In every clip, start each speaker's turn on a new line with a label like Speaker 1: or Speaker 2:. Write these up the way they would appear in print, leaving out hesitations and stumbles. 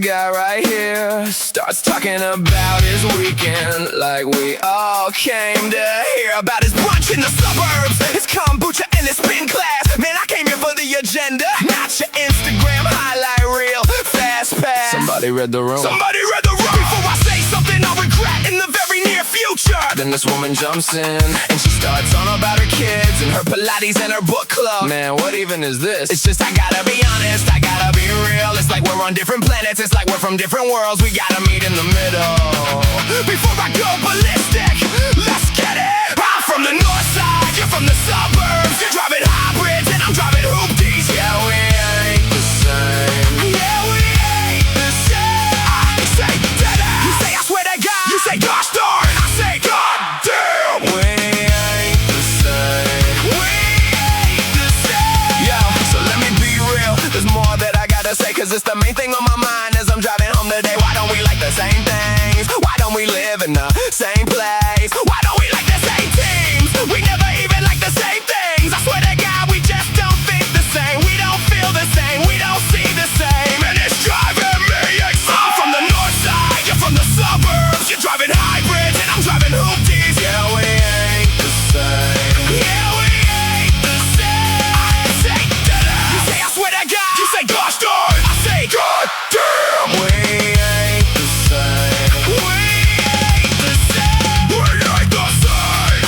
Speaker 1: guy right here starts talking about his weekend like we all came to hear about his brunch in the suburbs, his kombucha and his spin class. Man, I came here for the agenda, not your Instagram highlight reel. Fast pass. Somebody read the room. Somebody read the room. Before I say something I'll regret in the very near future. Then this woman jumps in and she starts on about her kids and her Pilates and her book club. Man, what even is this? It's just I gotta be honest, I gotta be real. It's like we're on different planets, it's like we're from different worlds. We gotta meet in the middle. Before I go ballistic, let's get it. I'm from the north side, you're from the suburbs. You're driving hybrids and I'm driving hoopties. Yeah, we ain't the same. Yeah, we ain't the same. I say dead ass. You say I swear to God. You say gosh darn. I say god damn. We ain't the same. We ain't the same. Yo, so let me be real. There's more that I gotta say, cause it's the main thing on my mind as I'm driving home today. Why don't we like the same things? Why don't we live in the same place? Why don't we like the same teams? We never even like the same things. I swear to God, we just don't think the same. We don't feel the same, we don't see the same. And it's driving me insane. I'm from the north side, you're from the suburbs. You're driving hybrids and I'm driving hoopties. Yeah, we ain't the same. Yeah, we ain't the same. I say da-da. You say I swear to God. You say gosh darn. I say god damn. We ain't the same. We ain't the same. We ain't the same.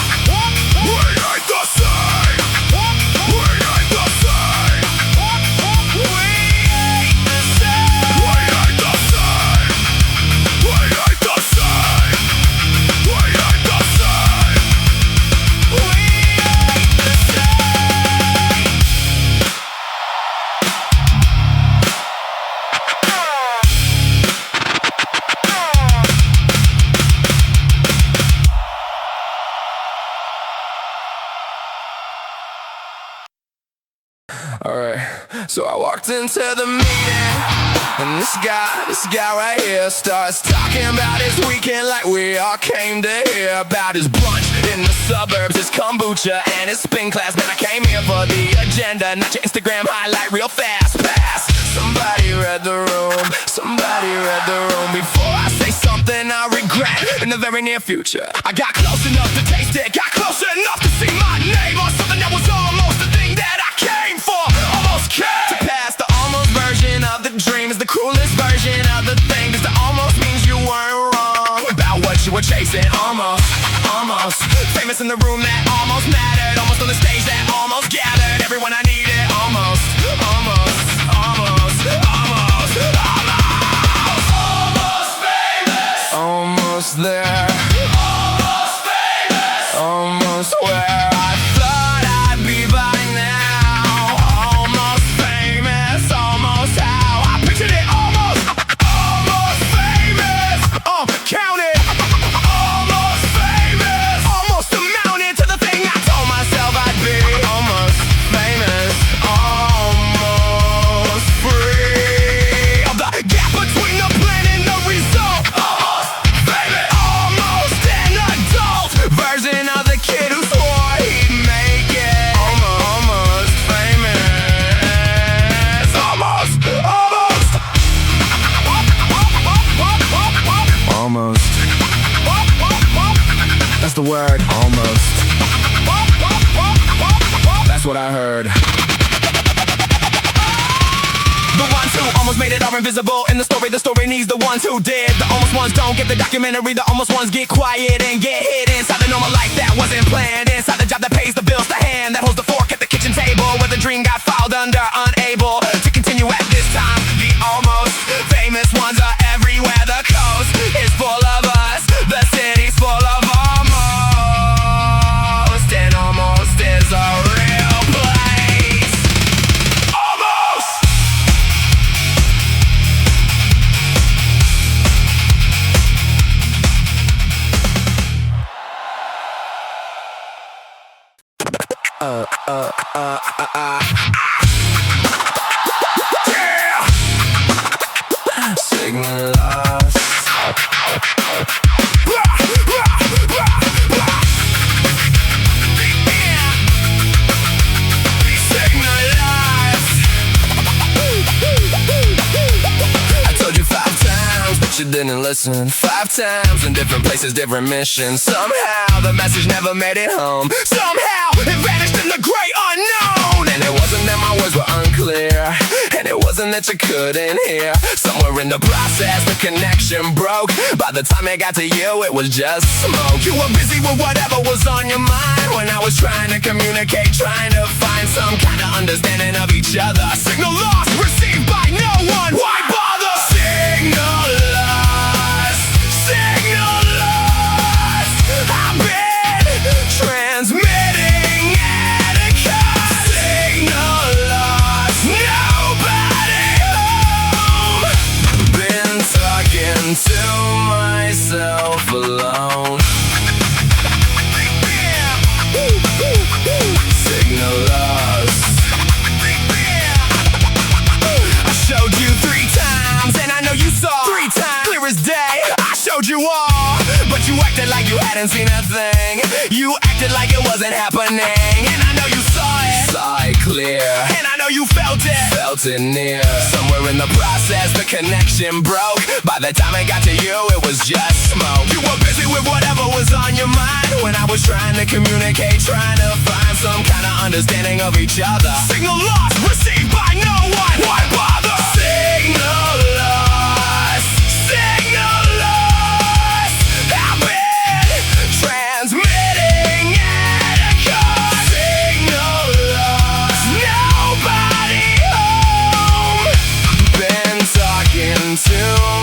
Speaker 1: We ain't the same. We ain't the same. We ain't the same. We ain't the same. We ain't the same. We ain't the same. We ain't the same. Alright, so I walked into the meeting and this guy right here starts talking about his weekend like we all came to hear about his brunch in the suburbs, his kombucha and his spin class. Man, I came here for the agenda, not your Instagram highlight real fast pass. Somebody read the room, somebody read the room. Before I say something I'll regret in the very near future. I got close enough to taste it, got close enough to see my name on something that was almost the thing that I came for. Almost came to pass. The almost version of the dream is the cruelest version of the thing. Cause the almost means you weren't wrong about what you were chasing. Almost famous in the room that almost mattered. Almost on the stage that almost gathered everyone I needed. Almost famous. Almost there. Almost famous. Almost where I thought I'd be by now. Almost famous. Almost how I pictured it. Almost famous. Count it. Almost famous. Almost amounted to the thing I told myself I'd be. Almost famous. Almost free of the gap between the plan and the result. Almost famous. Almost an adult version of the kid who swore he'd make it. Almost famous. Almost. That's the word. Almost. That's what I heard. The ones who almost made it are invisible in the story needs the ones who did. The almost ones don't get the documentary. The almost ones get quiet and get hid inside the normal life that wasn't planned. Inside the job that pays the bills, the hand that holds the fork at the kitchen table, where the dream got filed under, unable to continue at this time. The almost famous ones are everywhere. The coast is full of us. The city's full of almost, and almost is a real place. Almost. Yeah. Signal lost. Signal lost. I but you didn't listen. 5 times in different places, different missions. Somehow the message never made it home. Somehow it vanished in the great unknown. And it wasn't that my words were unclear, and it wasn't that you couldn't hear. Somewhere in the process the connection broke. By the time it got to you, it was just smoke. You were busy with whatever was on your mind, when I was trying to communicate, trying to find some kind of understanding of each other. Signal lost, received by no one. Why bother? Signal lost, signal lost. I've been transmitting at a cost. Signal lost, nobody home. Been talking to myself alone. Signal lost. I showed you 3 times, and I know you saw 3 times. Clear as day, I showed you all, but you acted like you hadn't seen a thing. You acted like it wasn't happening, and I know you saw it. Saw it clear, and I know you felt it. Felt it near. Somewhere in the process the connection broke. By the time it got to you, it was just smoke. You were busy with whatever was on your mind, when I was trying to communicate, trying to find some kind of understanding of each other. Signal lost, received by no one. Why bother? Signal lost, signal lost. I've been transmitting at a cost. Signal lost, nobody home. Been talking to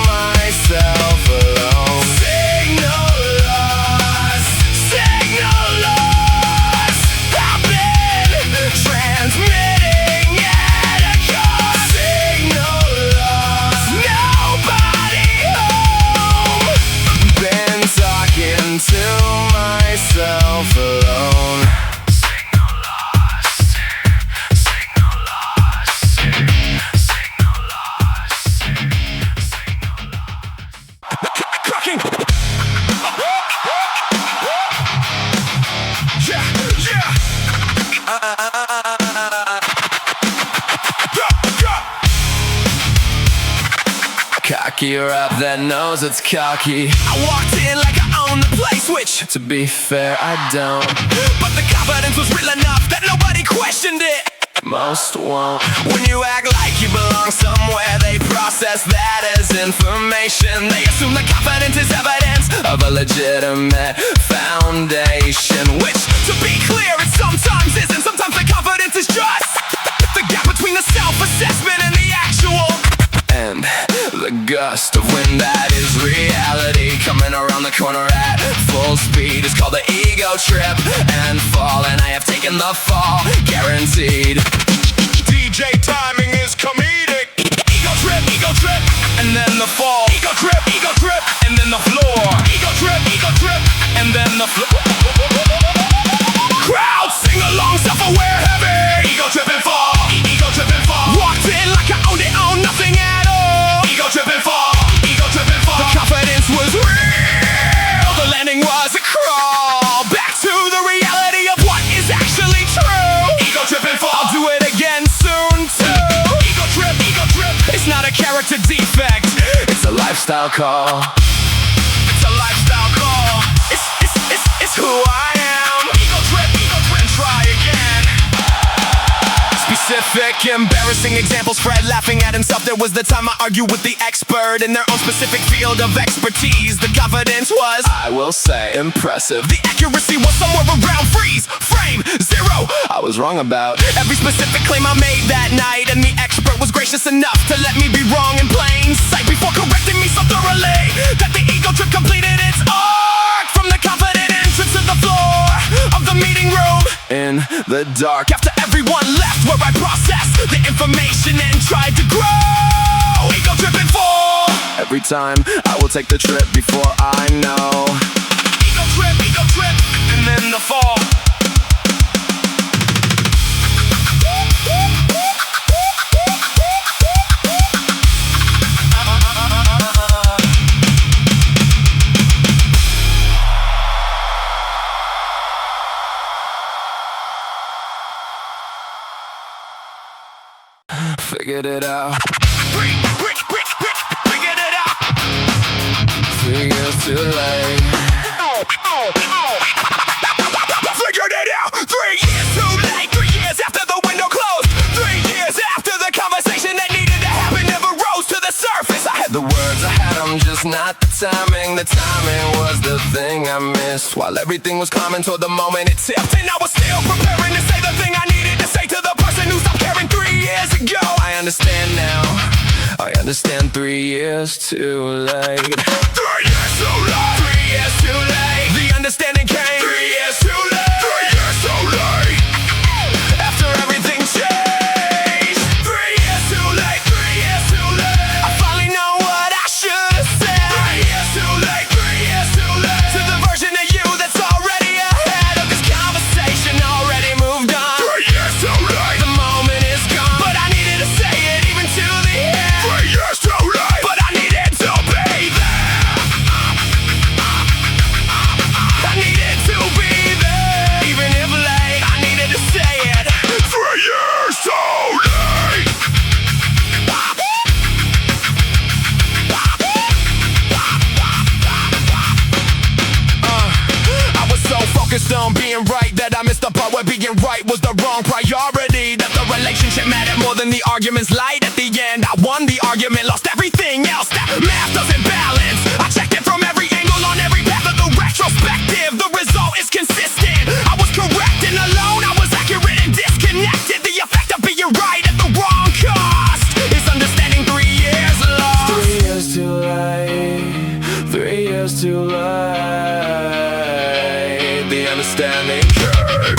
Speaker 1: myself alone. Signal lost, signal lost. I've been transmitting at a cost. Signal lost, nobody home. Been talking to myself alone. Signal lost, signal lost, signal lost, signal lost. Cracking. Cocky rap that knows it's cocky. I walked in like I own the place, which, to be fair, I don't. But the confidence was real enough that nobody questioned it. Most won't. When you act like you belong somewhere, they process that as information. They assume the confidence is evidence of a legitimate foundation, which, to be clear, it sometimes isn't. Sometimes the confidence is just the gap between the self-assessment and the actual. And the gust of wind that is reality, coming around the corner at full speed, is called the ego trip and fall. And I have taken the fall, guaranteed. DJ timing is comedic. Ego trip, and then the fall. Ego trip, and then the floor. Ego trip, and then the floor. Crowd sing along, self-aware, heavy. Ego trip and fall. Ego trip and fall. Walked in like I owned it, owned nothing at all. Ego trip and fall. Ego trip and fall. The confidence was real. The landing was a crawl back to the reality of what is actually true. Ego trip and fall. I'll do it again soon too. Ego trip. It's not a character defect. It's a lifestyle call. It's a lifestyle call. It's who I am. Ego trip, and try again. Specific, embarrassing examples. Fred laughing at himself. There was the time I argued with the expert in their own specific field of expertise. The confidence was, I will say, impressive. The accuracy was somewhere around freeze, frame, 0. I was wrong about every specific claim I made that night, and the expert was gracious enough to let me be wrong in plain sight before correcting me so thoroughly that the ego trip completed its arc from the confident entrance to the floor of the meeting room in the dark. After everyone left, where I processed the information and tried to grow, ego trip and fall. Every time I will take the trip before I know. Ego trip, and then the fall. Figured it out. Figured it out. was not the timing was the thing I missed. While everything was calm until the moment it tipped, and I was still preparing to say the thing I needed to say to the person who stopped caring 3 years ago. I understand now, I understand 3 years too late. 3 years too late. 3 years too late. The understanding came 3 years too late. 3 years too late. After everything changed. 3 years too late. 3 years too late. I finally know what I should have said. 3 years too late. 3 years too late. To the version of you that's already ahead of this conversation, already moved on. 3 years too late. The moment is gone, but I needed to say it even to the end. 3 years too late. But I needed to be there. I needed to be there. Even if late, I needed to say it. 3 years too late. I was so focused on being right that I missed the part where being right was the wrong priority. That the relationship mattered more than the argument's light. At the end, I won the argument, lost everything else. That math doesn't balance. I checked it from every angle on every path of the retrospective. The result is consistent. I was correct and alone. I was accurate and disconnected. The effect of being right at the wrong cost is understanding 3 years lost. 3 years too late. 3 years too late. The understanding curve.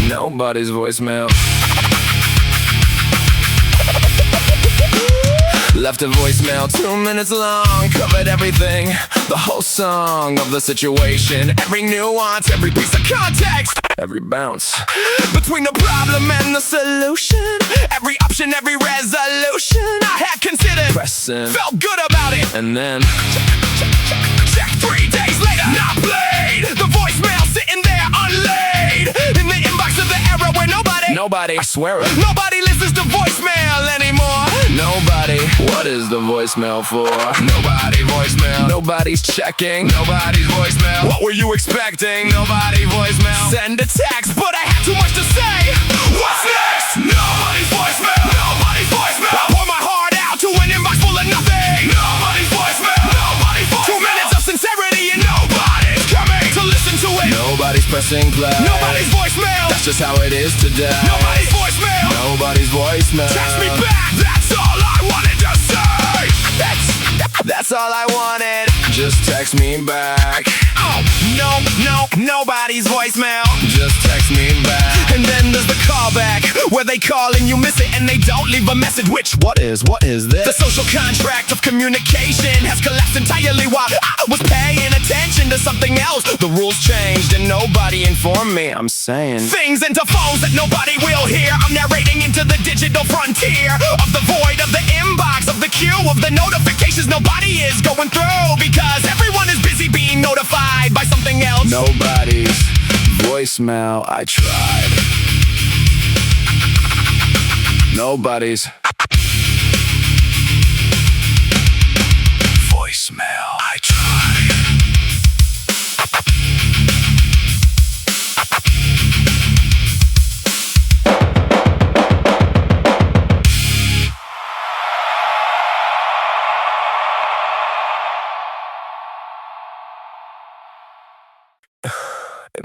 Speaker 1: Nobody's voicemail. Left a voicemail 2 minutes long, covered everything, the whole song of the situation. Every nuance, every piece of context, every bounce between the problem and the solution. Every option, every resolution I had considered, pressing, felt good about it. And then check 3 days later, not played. The voicemail sitting there unlaid in the inbox of the era where nobody, I swear it, nobody listens to voicemail anymore. Nobody. What is the voicemail for? Nobody voicemail. Nobody's checking. Nobody's voicemail. What were you expecting? Nobody voicemail. Send a text, but I have too much to say. What's next? Nobody's voicemail. Nobody's voicemail. I pour my heart out to an inbox full of nothing. Nobody's voicemail. Nobody's voicemail. 2 minutes of sincerity and nobody's coming to listen to it. Nobody's pressing play. Nobody's voicemail. That's just how it is today. Nobody's voicemail. Nobody's voicemail. Text me back. That's all I wanted to say. That's all I wanted. Just text me back. Oh, nobody's voicemail. Just text me back. And then there's the callback, where they call and you miss it and they don't leave a message. Which, what is this? The social contract of communication has collapsed entirely while I was paying attention to something else. The rules changed and nobody informed me. I'm saying things into phones that nobody will hear. I'm narrating into the digital frontier of the void of the inbox, of the queue of the notifications nobody is going through, because everyone is busy being notified by something else. Nobody's voicemail. I tried. Nobody's voicemail. I tried.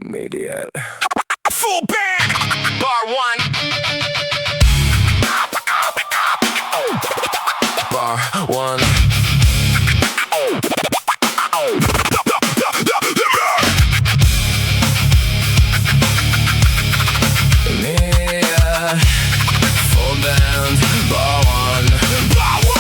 Speaker 1: Immediate. Full band. Bar 1. Bar 1. Immediate. Full band. Bar 1. Bar 1.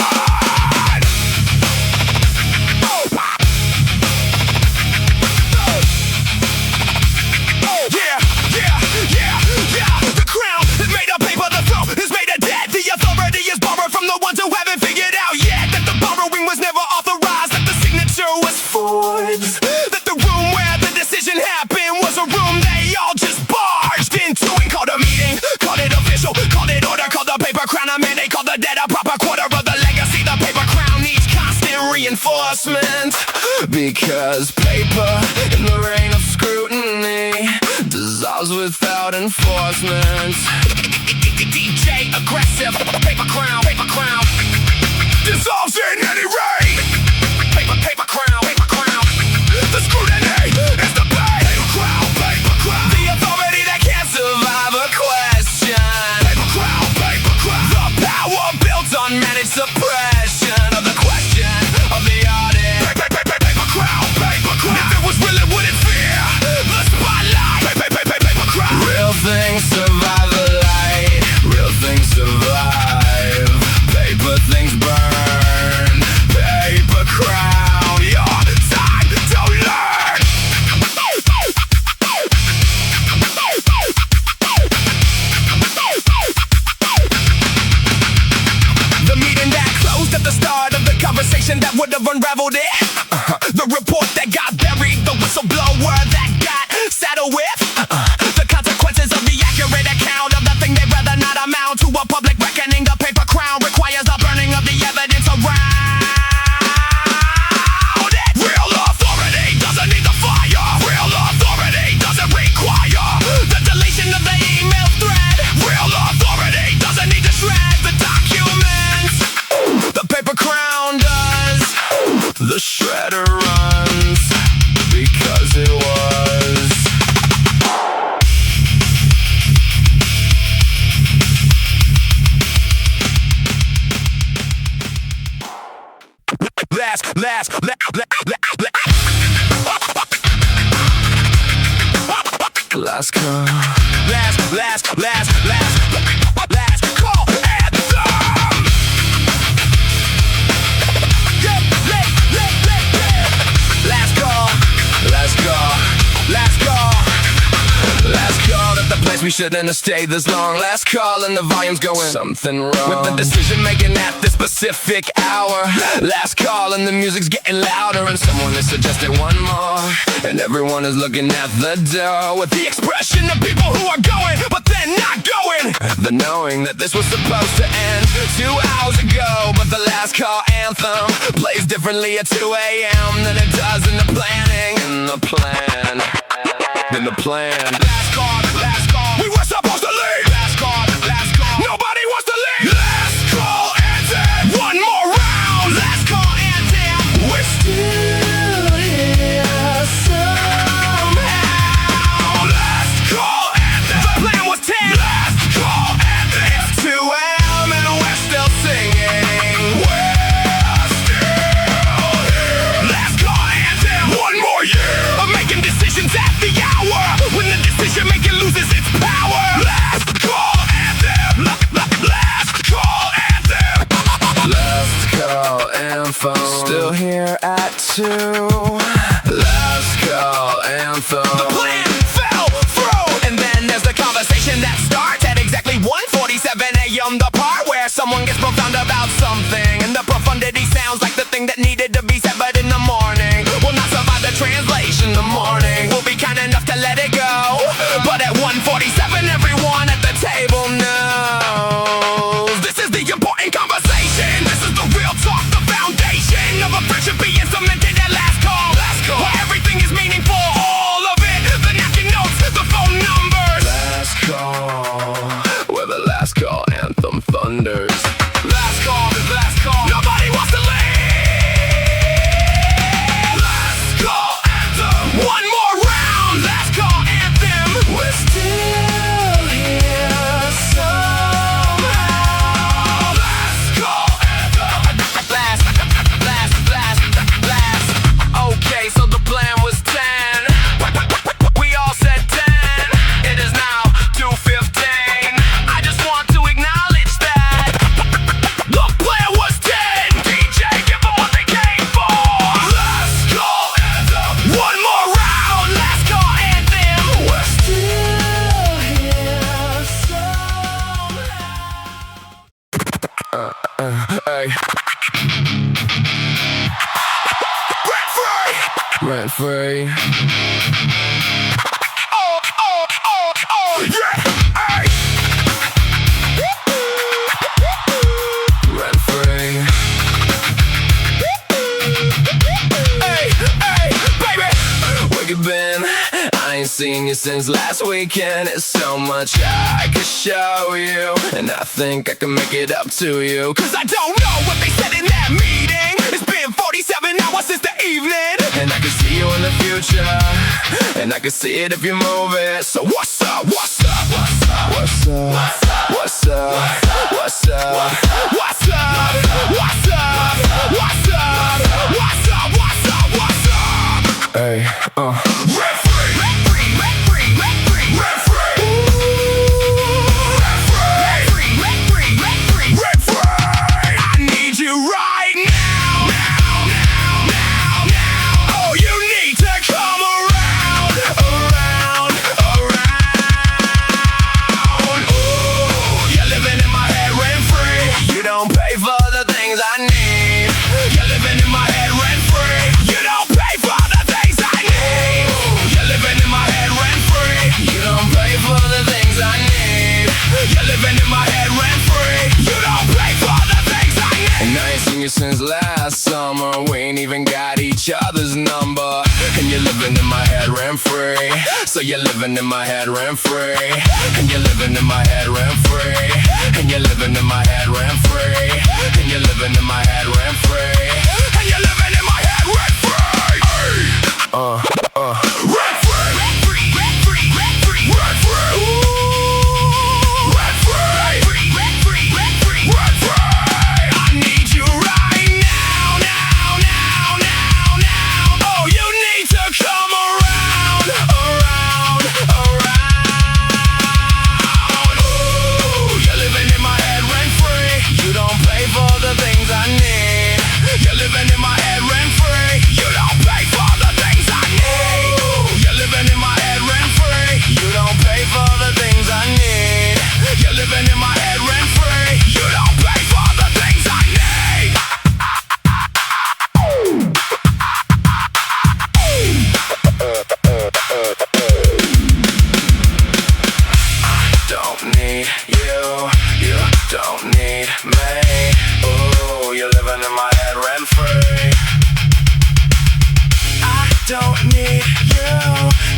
Speaker 1: From the ones who haven't figured out yet that the borrowing was never authorized, that the signature was forged, that the room where the decision happened was a room they all just barged into and called a meeting, called it official, called it order, called the paper crown a man, they called the debt a proper quarter of the legacy. The paper crown needs constant reinforcement, because paper in the rain of scrutiny dissolves without enforcement. DJ aggressive, paper crown dissolves in any rain. Paper crown. The scrutiny is the pain. Paper crown. The authority that can't survive a question. Paper crown. The power built on managed suppression of the question of the audit. Paper crown. If it was real, it wouldn't fear the spotlight. Paper crown. Real things survive the light. Real things survive. Paper things burn. Paper crown. Your time to learn. The meeting that closed at the start of the conversation that would have unraveled it. The report that got buried. The whistleblower that got saddled with the consequences of the accurate account of the thing they'd rather not amount to a public reckoning. The paper crown requires the burning of the evidence around it. Real authority doesn't need the fire. Real authority doesn't require the deletion of the email thread. Real authority doesn't need to shred the documents. The paper crown does. The shredder runs because it was. Last call. Last call anthem. Yeah. Last call that the place we shouldn't have stayed this long. Last call and the volume's going something wrong with the decision making at this specific hour. Last call and the music's getting louder, and someone has suggested one more, and everyone is looking at the door with the expression of people who are going but then not going. The knowing that this was supposed to end 2 hours ago, but the last call anthem plays differently at 2 a.m. than it does in the planning, in the plan, in the plan. Last call, we were supposed to leave. Last call, nobody wants to leave. Last call anthem, one more round. Last call anthem, we're still here somehow. Last call anthem, the plan was 10. Last call anthem, it's 2 a.m. and we're still singing. We're still here. Last call anthem, one more year of making decisions at the hour when the decision making loses its power. Last call anthem, last call anthem, last call anthem, still here at 2. Last call anthem, the plan fell through, and then there's the conversation that starts at exactly 1:47 a.m. The part where someone gets profound about something, and the profundity sounds like the thing that needed to be said, but in the morning will not survive the translation. The morning will be kind enough to let it go, but at 1:47 everyone at the table knows this is the important conversation. This is the real talk, the foundation of a friendship being cemented at last call. Where everything is meaningful, all of it, the napkin notes, the phone numbers. Last call, where the last call anthem thunders. Last call, nobody wants to leave. Last call anthem, one more round. Last call anthem, we're still here somehow. Last call anthem, last. Okay, so the plan was 10. We all said 10. It is now 2:15. I just want to acknowledge that the plan was 10. DJ, give them what they came for. Last call anthem, one more round. Last call anthem, we're still here somehow. Hey. Rent free. Oh, yeah, hey. Rent free. Hey, baby. Where you been? I ain't seen you since last weekend. It's so much I could show you, and I think I can make it up to you, 'cause I don't know what they said in that meeting. It's been 47 hours since the evening, and I can see you in the future, and I can see it if you move it. So what's up? What's up? What's up? What's up? What's up? What's up? What's up? What's up? What's up? What's up? What's up? What's up? Hey, rent free, rent free, rent free, rent free, rent free. Ooh, rent free, rent free, rent free, rent free. I need you right now, now. Oh, you need to come around. Ooh, you're living in my head rent free. You don't pay for the things I need. You're living in my head rent free. You don't pay for the things I need. You're living in my head rent free. You don't pay for the things I need. You're living in my head rent free. You don't pay for the things I need. And I ain't seen you since last summer. We ain't even got each other's number. And you're living in my head rent free. So you're living in my head rent free. And you're living in my head rent free. And you're living in my head rent free. And you're living in my head rent free. And you're living in my head rent free. Rent free, rent free, rent free, rent free, rent free. Ooh, rent free, rent free, rent free, rent free. I need you right now. Oh, you need to come around. Ooh, you're living in my head rent free. You don't pay for the things I need. You're living in my head rent free. You don't pay for the things I need.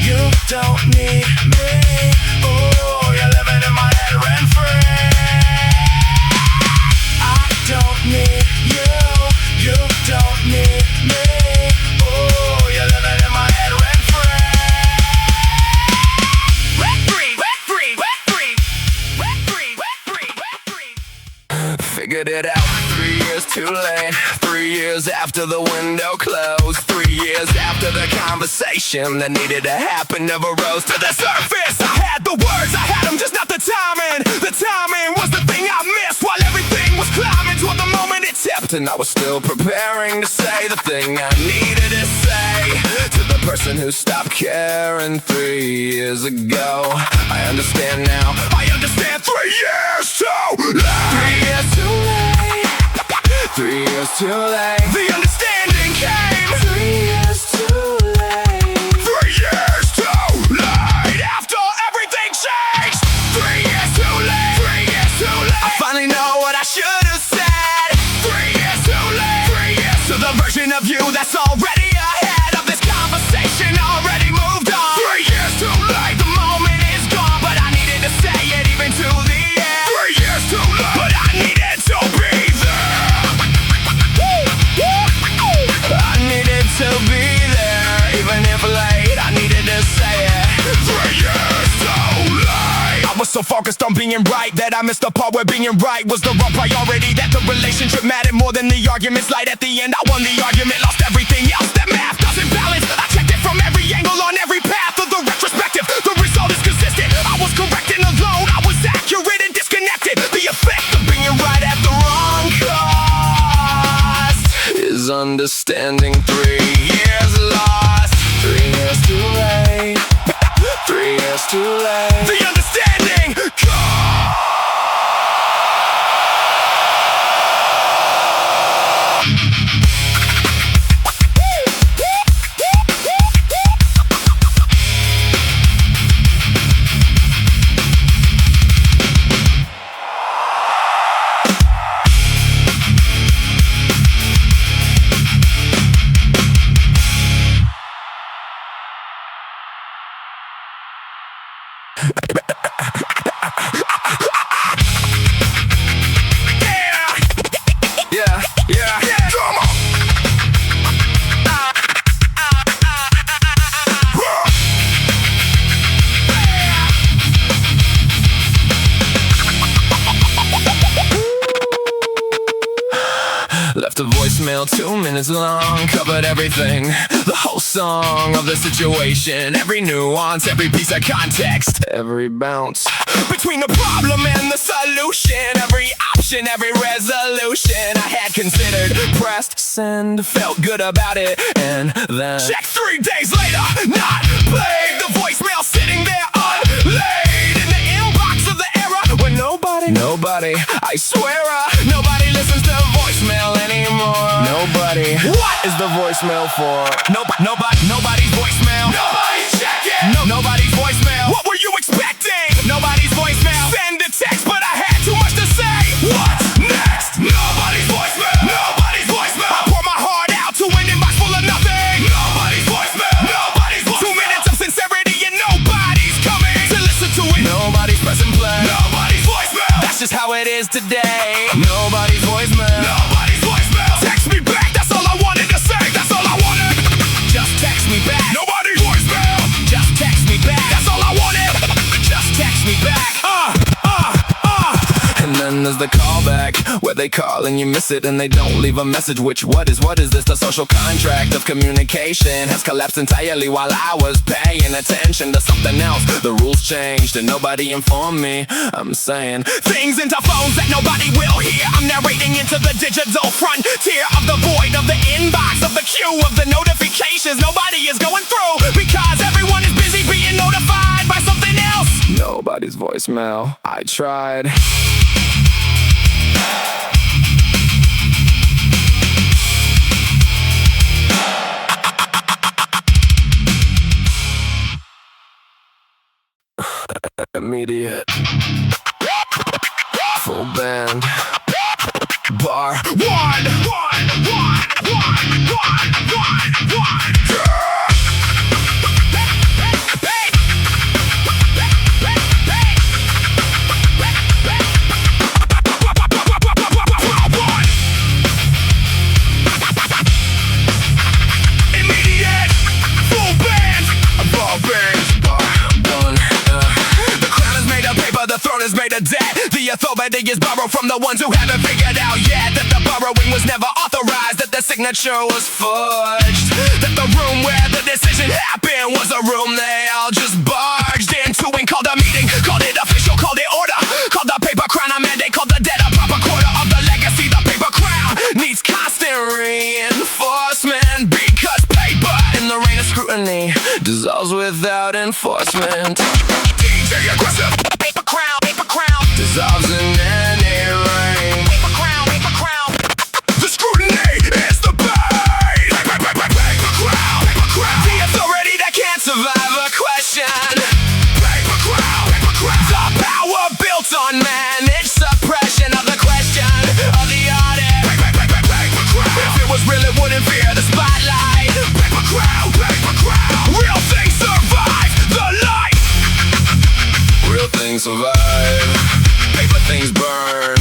Speaker 1: you don't need me. Oh, you're living in my head rent free. I don't need you don't need me. Oh, you're living in my head rent free. Rent free, rent free, rent free, rent free, rent free, rent free. Figured it out 3 years too late. 3 years after the window closed. 3 years after the conversation that needed to happen never rose to the surface. I had the words, I had them, just not the timing. The timing was the thing I missed while everything was climbing toward the moment it tipped. And I was still preparing to say the thing I needed to say to the person who stopped caring 3 years ago. I understand now, I understand 3 years too late. 3 years too late. 3 years too late. The understanding came 3 years too late. 3 years too late. After everything changed. 3 years too late. 3 years too late. I finally know what I should have said. 3 years too late. 3 years to the version of you that's already ahead of this conversation, already moved on. 3 years too late. The moment is gone, but I needed to say it even to the end. 3 years too late. But I needed to be there. I needed to be there, even if late. I needed to say it. 3 years too late. I was so focused on being right that I missed the part where being right was the wrong priority. That the relationship mattered more than the arguments. Light at the end, I won the argument, lost everything else. That math doesn't balance. I checked it from every angle on every path of the retrospective. The result is consistent. I was correct and alone. I was accurate and disconnected. The effect of being right at the wrong cost is understanding 3 years lost. 3 years too late. 3 years too late. The understanding cost. Left a voicemail 2 minutes long, covered everything, the whole song of the situation, every nuance, every piece of context, every bounce between the problem and the solution, every option, every resolution I had considered. Pressed send, felt good about it, and then check 3 days later, not played. The voicemail sitting there unlaid in the inbox of the era where nobody, I swear nobody listens to voicemail anymore. Nobody. What is the voicemail for? Nobody's voicemail. Nobody's checking. Nobody's voicemail. What were you expecting? Nobody's voicemail. Send a text, but I had too much to say. What's next? Nobody's voicemail. Nobody's voicemail. I pour my heart out to an inbox full of nothing. Nobody's voicemail. Nobody's voicemail. 2 minutes of sincerity and nobody's coming to listen to it. Nobody's pressing play. Nobody's voicemail. That's just how it is today. Nobody's voicemail. Nobody's voicemail. Text me back. That's all I wanted to say. That's all I wanted. Just text me back. Nobody's voicemail. Just text me back. That's all I wanted. Just text me back. And then there's the callback, where they call and you miss it and they don't leave a message. What is this? The social contract of communication has collapsed entirely while I was paying attention to something else. The rules changed and nobody informed me. I'm saying things into phones that nobody will hear. I'm narrating into the digital frontier of the void of the inbox, of the queue of the notifications nobody is going through, because everyone is busy being notified by something else. Nobody's voicemail. I tried. Immediate. Full band. Bar. One. The authority is borrowed from the ones who haven't figured out yet that the borrowing was never authorized, that the signature was forged, that the room where the decision happened was a room they all just barged into and called a meeting, called it official, called it order, called the paper crown a mandate, called the debt a proper quarter of the legacy. The paper crown needs constant reinforcement because paper in the rain of scrutiny dissolves without enforcement. DJ aggressive. Paper crown dissolves in any rain. Paper crown. The scrutiny is the bait. Paper crown. The authority that can't survive a question. Paper crown. The power built on managed suppression of the question of the audit. Paper crown. If it was real, it wouldn't fear the spotlight. Paper crown. Real things survive the light. Real things survive. Paper things burn.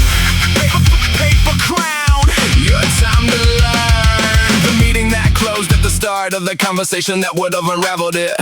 Speaker 1: Paper crown. Your time to learn. The meeting that closed at the start of the conversation that would have unraveled it.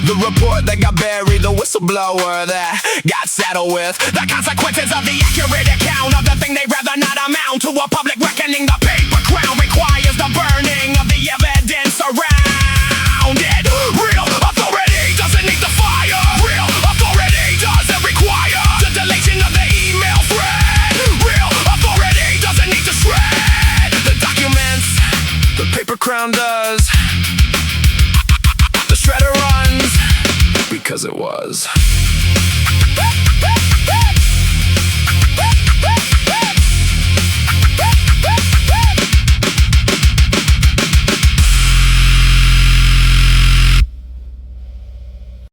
Speaker 1: The report that got buried, the whistleblower that got saddled with the consequences of the accurate account of the thing they'd rather not amount to a public reckoning. The paper crown requires the burning of the evidence around it. Real authority doesn't need the fire. Real authority doesn't require the deletion of the email thread. Real authority doesn't need to shred the documents. The paper crown does. The shredder runs because it was.